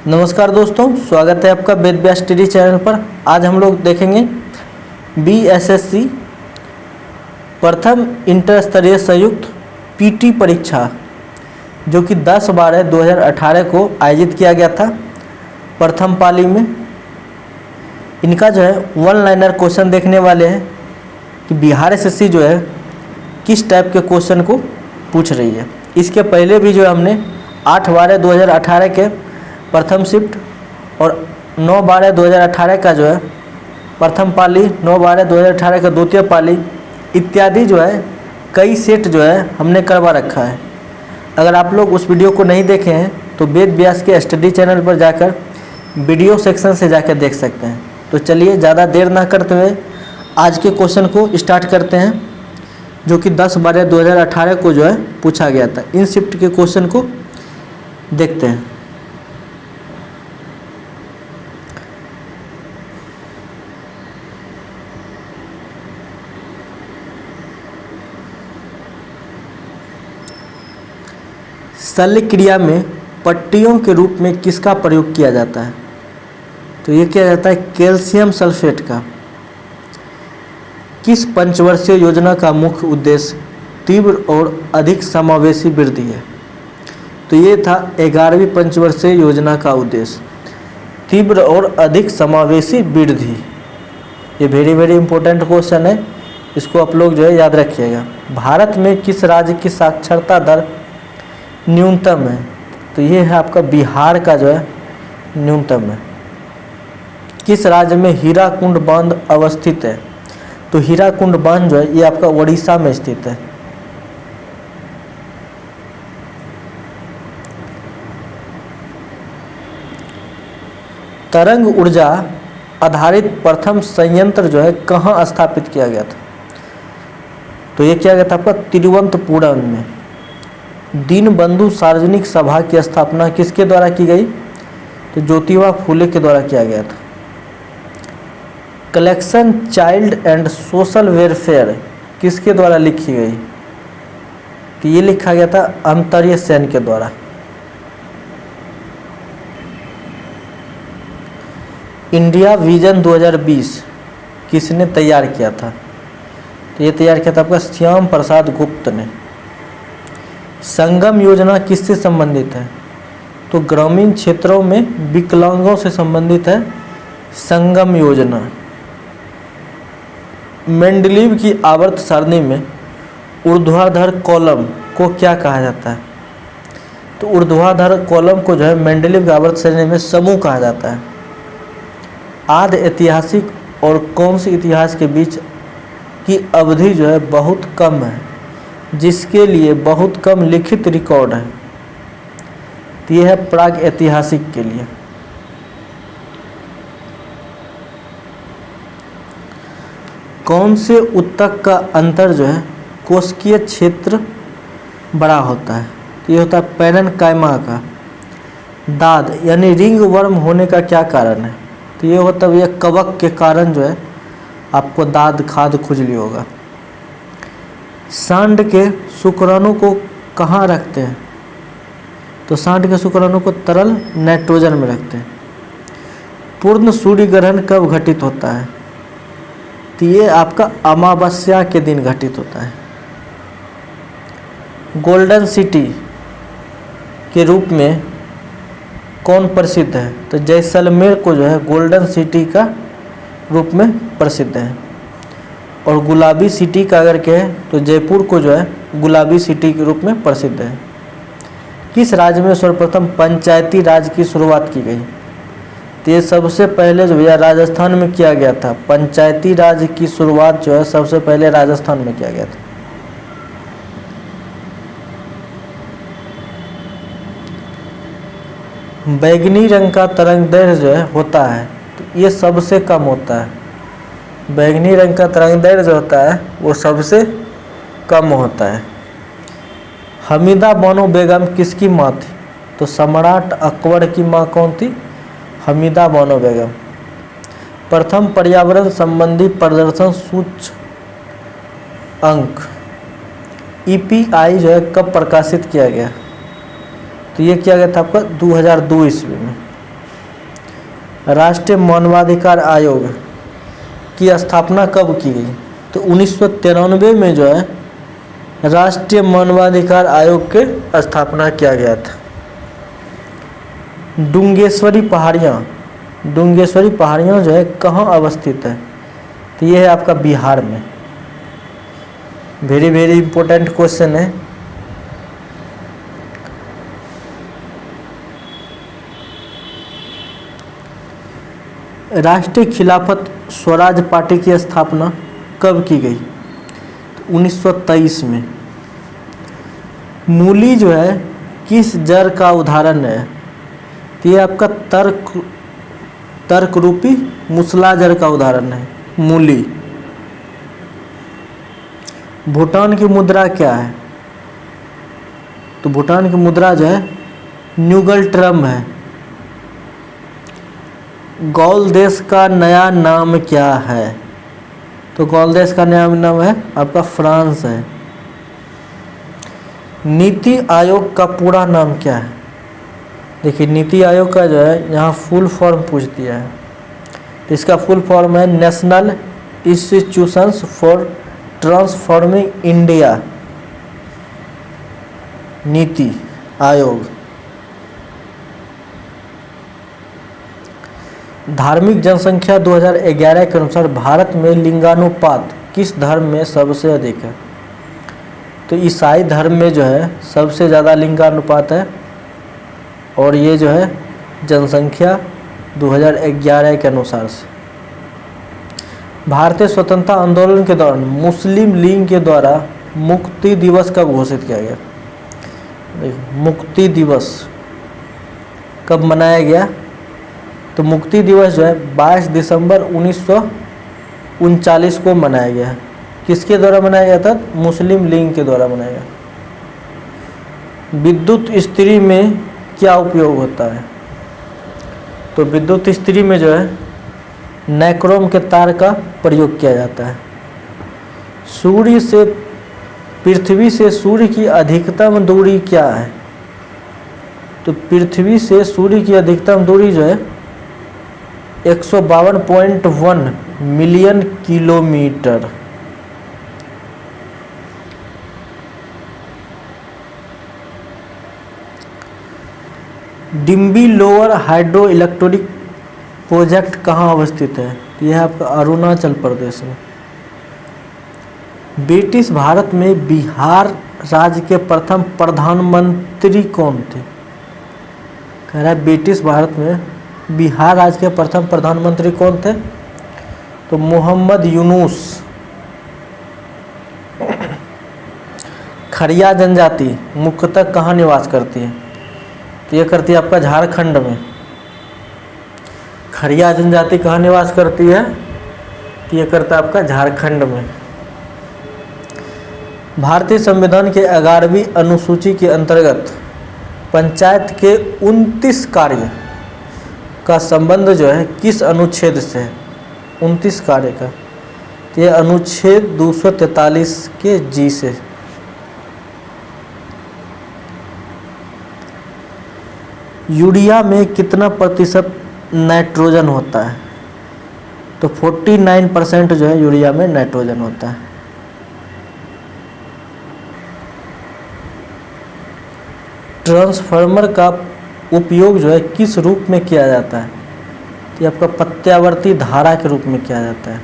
नमस्कार दोस्तों, स्वागत है आपका वेद व्यास टीडी चैनल पर। आज हम लोग देखेंगे बीएसएससी प्रथम इंटर स्तरीय संयुक्त पीटी परीक्षा जो कि 10/12/2018 को आयोजित किया गया था प्रथम पाली में। इनका जो है वन लाइनर क्वेश्चन देखने वाले हैं कि बिहार एसएससी जो है किस टाइप के क्वेश्चन को पूछ रही है। इसके पहले भी जो है हमने 8/12/2018 के प्रथम शिफ्ट और 9/12/2018 का जो है प्रथम पाली, 9/12/2018 का द्वितीय पाली इत्यादि जो है कई सेट जो है हमने करवा रखा है। अगर आप लोग उस वीडियो को नहीं देखे हैं तो वेद व्यास के स्टडी चैनल पर जाकर वीडियो सेक्शन से जाकर देख सकते हैं। तो चलिए ज़्यादा देर ना करते हुए आज के क्वेश्चन को स्टार्ट करते हैं जो कि 10/12/2018 को जो है पूछा गया था। इन शिफ्ट के क्वेश्चन को देखते हैं। शल्य क्रिया में पट्टियों के रूप में किसका प्रयोग किया जाता है? तो ये किया जाता है कैल्शियम सल्फेट का। किस पंचवर्षीय योजना का मुख्य उद्देश्य तीव्र और अधिक समावेशी वृद्धि है? तो ये था 11वीं पंचवर्षीय योजना का उद्देश्य तीव्र और अधिक समावेशी वृद्धि। ये वेरी इंपॉर्टेंट क्वेश्चन है, इसको आप लोग जो है याद रखिएगा। भारत में किस राज्य की साक्षरता दर न्यूनतम है? तो ये है आपका बिहार का जो है न्यूनतम है। किस राज्य में हीराकुंड बांध अवस्थित है? तो हीराकुंड बांध जो है ये आपका उड़ीसा में स्थित है। तरंग ऊर्जा आधारित प्रथम संयंत्र जो है कहाँ स्थापित किया गया था? तो ये किया गया था आपका तिरुवनंतपुरम में। दीनबंधु सार्वजनिक सभा की स्थापना किसके द्वारा की गई? तो ज्योतिबा फूले के द्वारा किया गया था। Collection child and social welfare किसके द्वारा लिखी गई? तो ये लिखा गया था अमर्त्य सेन के द्वारा। इंडिया विजन 2020 किसने तैयार किया था? तो ये तैयार किया था आपका श्याम प्रसाद गुप्त ने। संगम योजना किससे संबंधित है? तो ग्रामीण क्षेत्रों में विकलांगों से संबंधित है संगम योजना। मेंडलीव की आवर्त सारणी में ऊर्ध्वाधर कॉलम को क्या कहा जाता है? तो ऊर्ध्वाधर कॉलम को जो है मेंडलीव की आवर्त सारणी में समूह कहा जाता है। आदि ऐतिहासिक और कौन से इतिहास के बीच की अवधि जो है बहुत कम है जिसके लिए बहुत कम लिखित रिकॉर्ड है? तो यह है प्राग ऐतिहासिक के लिए। कौन से उत्तक का अंतर जो है कोशिकीय क्षेत्र बड़ा होता है? तो ये होता है पैरेन्काइमा का। दाद यानी रिंग वर्म होने का क्या कारण है? तो ये होता है यह कवक के कारण जो है आपको दाद खाद खुजली होगा। सांड के शुक्राणु को कहाँ रखते हैं? तो सांड के शुक्राणु को तरल नाइट्रोजन में रखते हैं। पूर्ण सूर्य ग्रहण कब घटित होता है? तो ये आपका अमावस्या के दिन घटित होता है। गोल्डन सिटी के रूप में कौन प्रसिद्ध है? तो जैसलमेर को जो है गोल्डन सिटी का रूप में प्रसिद्ध है। और गुलाबी सिटी का अगर कहें तो जयपुर को जो है गुलाबी सिटी के रूप में प्रसिद्ध है। किस राज्य में सर्वप्रथम पंचायती राज की शुरुआत की गई? तो ये सबसे पहले जो है राजस्थान में किया गया था। पंचायती राज की शुरुआत जो है सबसे पहले राजस्थान में किया गया था। बैंगनी रंग का तरंग दैर्घ्य जो है होता है तो ये सबसे कम होता है। बैंगनी रंग का तरंग दैर्घ्य जो होता है वो सबसे कम होता है। हमीदा बानो बेगम किसकी माँ थी? तो सम्राट अकबर की माँ कौन थी? हमीदा बानो बेगम। प्रथम पर्यावरण संबंधी प्रदर्शन सूचकांक EPI जो है कब प्रकाशित किया गया? तो ये किया गया था आपका 2002 ईस्वी में। राष्ट्रीय मानवाधिकार आयोग की स्थापना कब की गई? तो 1993 में जो है राष्ट्रीय मानवाधिकार आयोग के स्थापना किया गया था। डुंगेश्वरी पहाड़ियाँ जो है कहाँ अवस्थित है? तो ये है आपका बिहार में। वेरी वेरी इंपॉर्टेंट क्वेश्चन है। राष्ट्रीय खिलाफत स्वराज पार्टी की स्थापना कब की गई? तो 1923 में। मूली जो है किस जड़ का उदाहरण है? तो ये आपका तर्क रूपी मूसला जड़ का उदाहरण है मूली। भूटान की मुद्रा क्या है? तो भूटान की मुद्रा जो है न्यूगल ट्रम है। गौल देश का नया नाम क्या है? तो गौल देश का नया नाम है आपका फ्रांस है। नीति आयोग का पूरा नाम क्या है? देखिए नीति आयोग का जो है यहाँ फुल फॉर्म पूछ दिया है। तो इसका फुल फॉर्म है national institutions for transforming India, NITI Aayog. धार्मिक जनसंख्या 2011 के अनुसार भारत में लिंगानुपात किस धर्म में सबसे अधिक है? तो ईसाई धर्म में जो है सबसे ज़्यादा लिंगानुपात है और ये जो है जनसंख्या 2011 के अनुसार से। भारतीय स्वतंत्रता आंदोलन के दौरान मुस्लिम लीग के द्वारा मुक्ति दिवस कब घोषित किया गया? मुक्ति दिवस कब मनाया गया? तो मुक्ति दिवस जो है 22 दिसंबर 1939 को मनाया गया। किसके द्वारा मनाया गया था? मुस्लिम लीग के द्वारा मनाया गया। विद्युत इस्त्री में क्या उपयोग होता है? तो विद्युत इस्त्री में जो है नाइक्रोम के तार का प्रयोग किया जाता है। पृथ्वी से सूर्य की अधिकतम दूरी क्या है? तो पृथ्वी से सूर्य की अधिकतम दूरी जो है 152.1 मिलियन किलोमीटर। डिम्बी लोअर हाइड्रो इलेक्ट्रिक प्रोजेक्ट कहाँ अवस्थित है? यह आपका अरुणाचल प्रदेश में। ब्रिटिश भारत में बिहार राज्य के प्रथम प्रधानमंत्री कौन थे? कह रहा है ब्रिटिश भारत में बिहार राज्य के प्रथम प्रधानमंत्री कौन थे? तो मोहम्मद यूनुस। खरिया जनजाति मुख्यतः कहाँ निवास करती है? तो ये करती है आपका झारखंड में। खरिया जनजाति कहाँ निवास करती है? तो ये करता है आपका झारखंड में। भारतीय संविधान के 11वीं अनुसूची के अंतर्गत पंचायत के 29 कार्य का संबंध जो है किस अनुच्छेद से है? 29 कार्य का। तो ये अनुच्छेद 243 के जी से। यूरिया में कितना प्रतिशत नाइट्रोजन होता है? तो 49% जो है यूरिया में नाइट्रोजन होता है। ट्रांसफार्मर का उपयोग जो है किस रूप में किया जाता है? तो आपका प्रत्यावर्ती धारा के रूप में किया जाता है।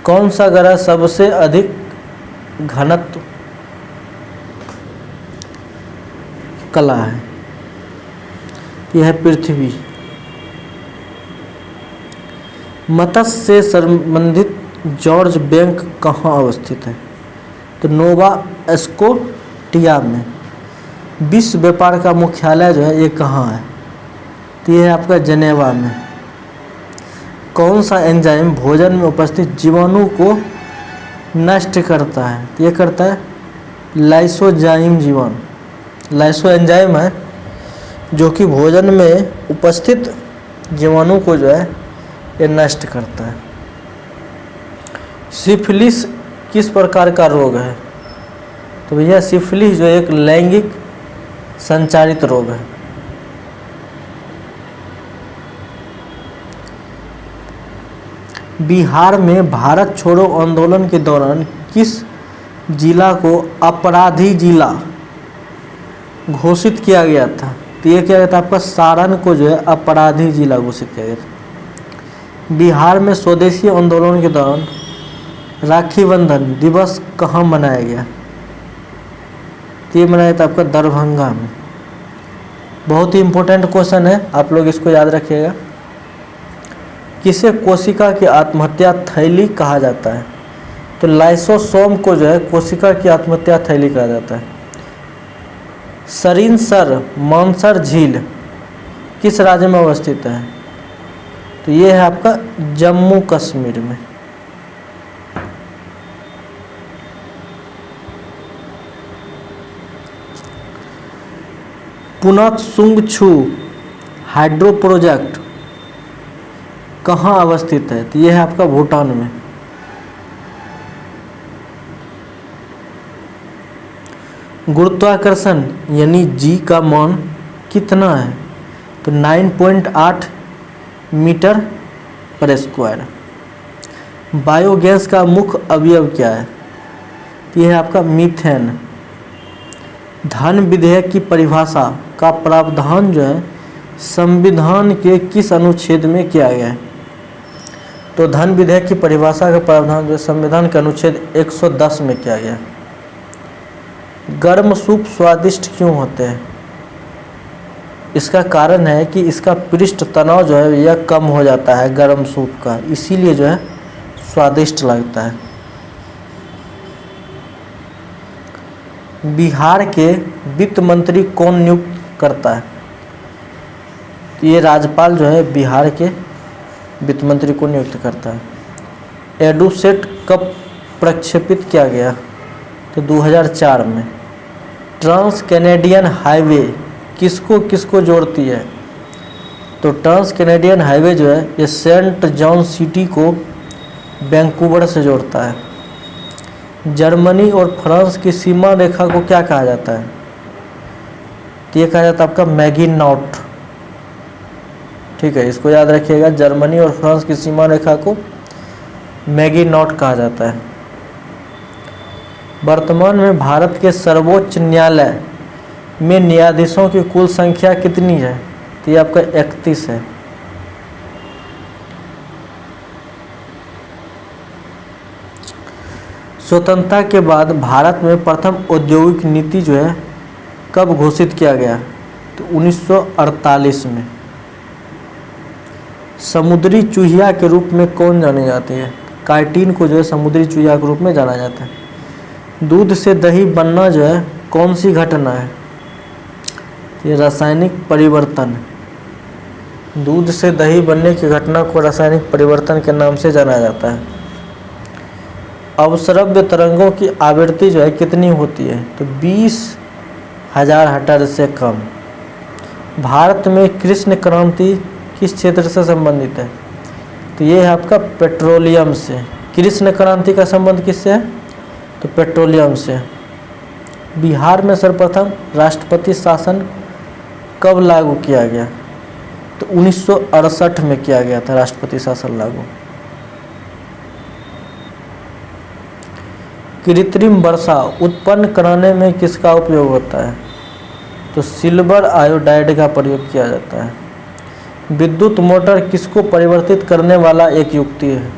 कौन सा ग्रह सबसे अधिक घनत्व कला है? यह है पृथ्वी। मत्स्य से संबंधित जॉर्ज बैंक कहाँ अवस्थित है? तो नोवा स्कोटिया में। विश्व व्यापार का मुख्यालय जो है ये कहाँ है? तो ये है आपका जेनेवा में। कौन सा एंजाइम भोजन में उपस्थित जीवाणु को नष्ट करता है? तो ये करता है लाइसोजाइम जीवाणु। लाइसो एंजाइम है जो कि भोजन में उपस्थित जीवाणु को जो है ये नष्ट करता है। सिफिलिस किस प्रकार का रोग है? तो भैया सिफिलिस जो एक लैंगिक संचारित रोग है। बिहार में भारत छोड़ो आंदोलन के दौरान किस जिला को अपराधी जिला घोषित किया गया था? तो ये क्या गया था आपका, सारण को जो है अपराधी जिला घोषित किया गया था। बिहार में स्वदेशी आंदोलन के दौरान राखी बंधन दिवस कहाँ मनाया गया? तो ये मनाया था आपका दरभंगा में। बहुत ही इम्पोर्टेंट क्वेश्चन है, आप लोग इसको याद रखिएगा। किसे कोशिका की आत्महत्या थैली कहा जाता है? तो लाइसोसोम को जो है कोशिका की आत्महत्या थैली कहा जाता है। सरिनसर मानसर झील किस राज्य में अवस्थित है? तो ये है आपका जम्मू कश्मीर में। पुनत्सुंगछू हाइड्रो प्रोजेक्ट कहाँ अवस्थित है? तो ये है आपका भूटान में। गुरुत्वाकर्षण यानी जी का मान कितना है? तो 9.8 मीटर पर स्क्वायर। बायोगैस का मुख्य अवयव क्या है? तो यह है आपका मीथेन। धन विधेयक की परिभाषा का प्रावधान जो है संविधान के किस अनुच्छेद में किया गया है? तो धन विधेयक की परिभाषा का प्रावधान जो है संविधान के अनुच्छेद 110 में किया गया है। गर्म सूप स्वादिष्ट क्यों होते हैं? इसका कारण है कि इसका पृष्ठ तनाव जो है यह कम हो जाता है गर्म सूप का, इसीलिए जो है स्वादिष्ट लगता है। बिहार के वित्त मंत्री कौन नियुक्त करता है? ये राज्यपाल जो है बिहार के वित्त मंत्री को नियुक्त करता है। एडुसेट कब प्रक्षेपित किया गया? तो 2004 में। ट्रांस कैनेडियन हाईवे किसको किसको जोड़ती है? तो ट्रांस कैनेडियन हाईवे जो है ये सेंट जॉन सिटी को वैंकूवर से जोड़ता है। जर्मनी और फ्रांस की सीमा रेखा को क्या कहा जाता है? तो ये कहा जाता है आपका मैगिनॉट। ठीक है, इसको याद रखिएगा। जर्मनी और फ्रांस की सीमा रेखा को मैगिनॉट कहा जाता है। वर्तमान में भारत के सर्वोच्च न्यायालय में न्यायाधीशों की कुल संख्या कितनी है? तो ये आपका 31 है। स्वतंत्रता के बाद भारत में प्रथम औद्योगिक नीति जो है कब घोषित किया गया? तो 1948 में। समुद्री चूहिया के रूप में कौन जाने जाते हैं? काइटिन को जो है समुद्री चूहिया के रूप में जाना जाता है। दूध से दही बनना जो है कौन सी घटना है? ये रासायनिक परिवर्तन। दूध से दही बनने की घटना को रासायनिक परिवर्तन के नाम से जाना जाता है। अवश्रव्य तरंगों की आवृत्ति जो है कितनी होती है? तो 20,000 हर्ट्ज से कम। भारत में कृष्ण क्रांति किस क्षेत्र से संबंधित है? तो ये है आपका पेट्रोलियम से। कृष्ण क्रांति का संबंध किससे है? तो पेट्रोलियम से। बिहार में सर्वप्रथम राष्ट्रपति शासन कब लागू किया गया? तो 1968 में किया गया था राष्ट्रपति शासन लागू। कृत्रिम वर्षा उत्पन्न कराने में किसका उपयोग होता है? तो सिल्वर आयोडाइड का प्रयोग किया जाता है। विद्युत मोटर किसको परिवर्तित करने वाला एक युक्ति है?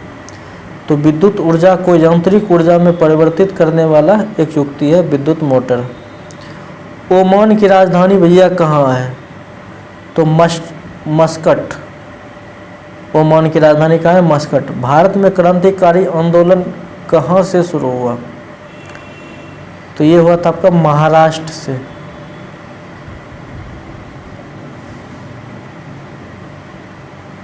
तो विद्युत ऊर्जा को यांत्रिक ऊर्जा में परिवर्तित करने वाला एक युक्ति है विद्युत मोटर। ओमान की राजधानी भैया कहाँ है? तो मस्कट। ओमान की राजधानी कहाँ है? मस्कट। भारत में क्रांतिकारी आंदोलन कहाँ से शुरू हुआ? तो ये हुआ था आपका महाराष्ट्र से।